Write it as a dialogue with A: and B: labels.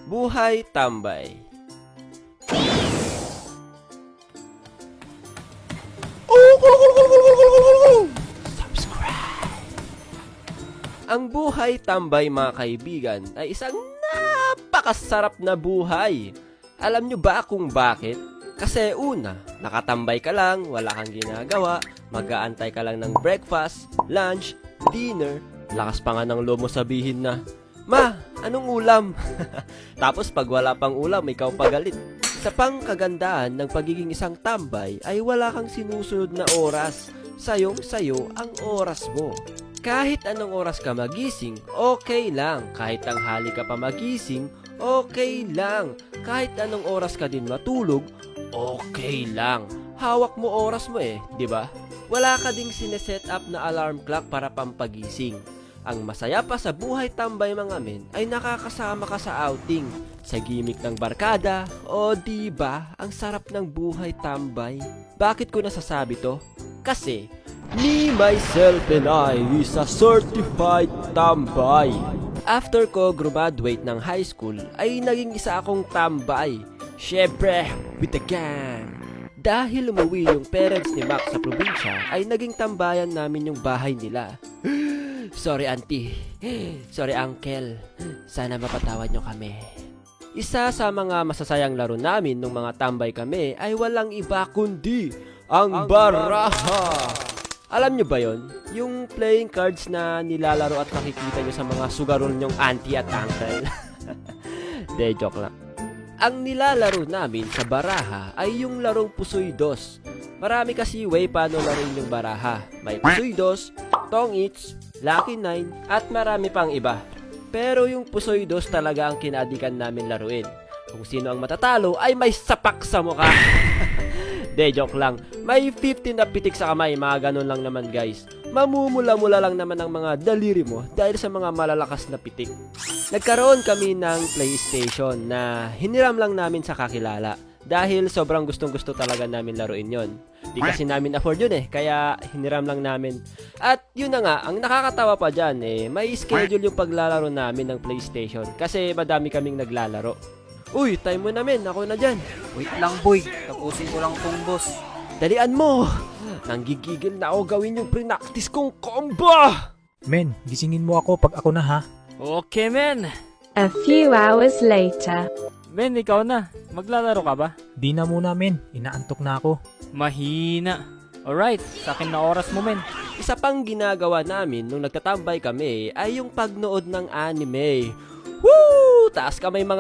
A: Buhay tambay. Ang buhay tambay, mga kaibigan, ay isang napakasarap na buhay. Alam nyo ba kung bakit? Kasi una, nakatambay ka lang, wala kang ginagawa, mag-aantay ka lang ng breakfast, lunch, dinner, lakas pa nga ng loob mo sabihin na, "Ma, anong ulam?" Tapos pag wala pang ulam, ikaw pagalit. Sa pang kagandahan ng pagiging isang tambay ay wala kang sinusunod na oras. Sayong-sayo ang oras mo. Kahit anong oras ka magising, okay lang. Kahit tanghali ka pa magising, okay lang. Kahit anong oras ka din matulog, okay lang. Hawak mo oras mo di ba? Wala ka ding sineset up na alarm clock para pampagising. Ang masaya pa sa buhay tambay, mga men, ay nakakasama ka sa outing, sa gimmick ng barkada, o di ba? Ang sarap ng buhay tambay. Bakit ko nasasabi to? Kasi me, myself, and I is a certified tambay. After ko graduate ng high school, ay naging isa akong tambay. Syempre, with the gang. Dahil umuwi yung parents ni Mac sa probinsya, ay naging tambayan namin yung bahay nila. Sorry auntie, sorry uncle, sana mapatawad nyo kami. Isa sa mga masasayang laro namin nung mga tambay kami ay walang iba kundi ang baraha. Alam nyo ba yon? Yung playing cards na nilalaro at nakikita nyo sa mga sugarol nyong auntie at uncle. De, joke lang. Ang nilalaro namin sa baraha ay yung larong Pusoy Dos. Marami kasi way paano laruin yung baraha. May Pusoy Dos, Tong Its, Lucky 9, at marami pang iba. Pero yung Pusoy Dos talaga ang kinadikan namin laruin. Kung sino ang matatalo ay may sapak sa mukha. De, joke lang. May 15 na pitik sa kamay, mga ganun lang naman guys. Mamumula-mula lang naman ang mga daliri mo dahil sa mga malalakas na pitik. Nagkaroon kami ng PlayStation na hiniram lang namin sa kakilala dahil sobrang gustong-gusto talaga namin laruin yon. Di kasi namin afford yun kaya hiniram lang namin. At yun na nga, ang nakakatawa pa dyan may schedule yung paglalaro namin ng PlayStation kasi madami kaming naglalaro. Uy, time mo na men, ako na dyan.
B: Wait lang boy, tapusin ko lang tong boss.
A: Dalian mo! Nanggigigil na ako gawin yung pre-practice kong combo!
C: Men, gisingin mo ako pag ako na ha.
D: Okay, men.
E: A few hours later.
D: Men, ikaw na. Maglalaro ka ba?
C: Di na muna men, inaantok na ako.
D: Mahina. Alright, sa akin na oras mo, men.
A: Isa pang ginagawa namin nung nagtatambay kami ay yung pagnood ng anime. Woo! Taas kamay mga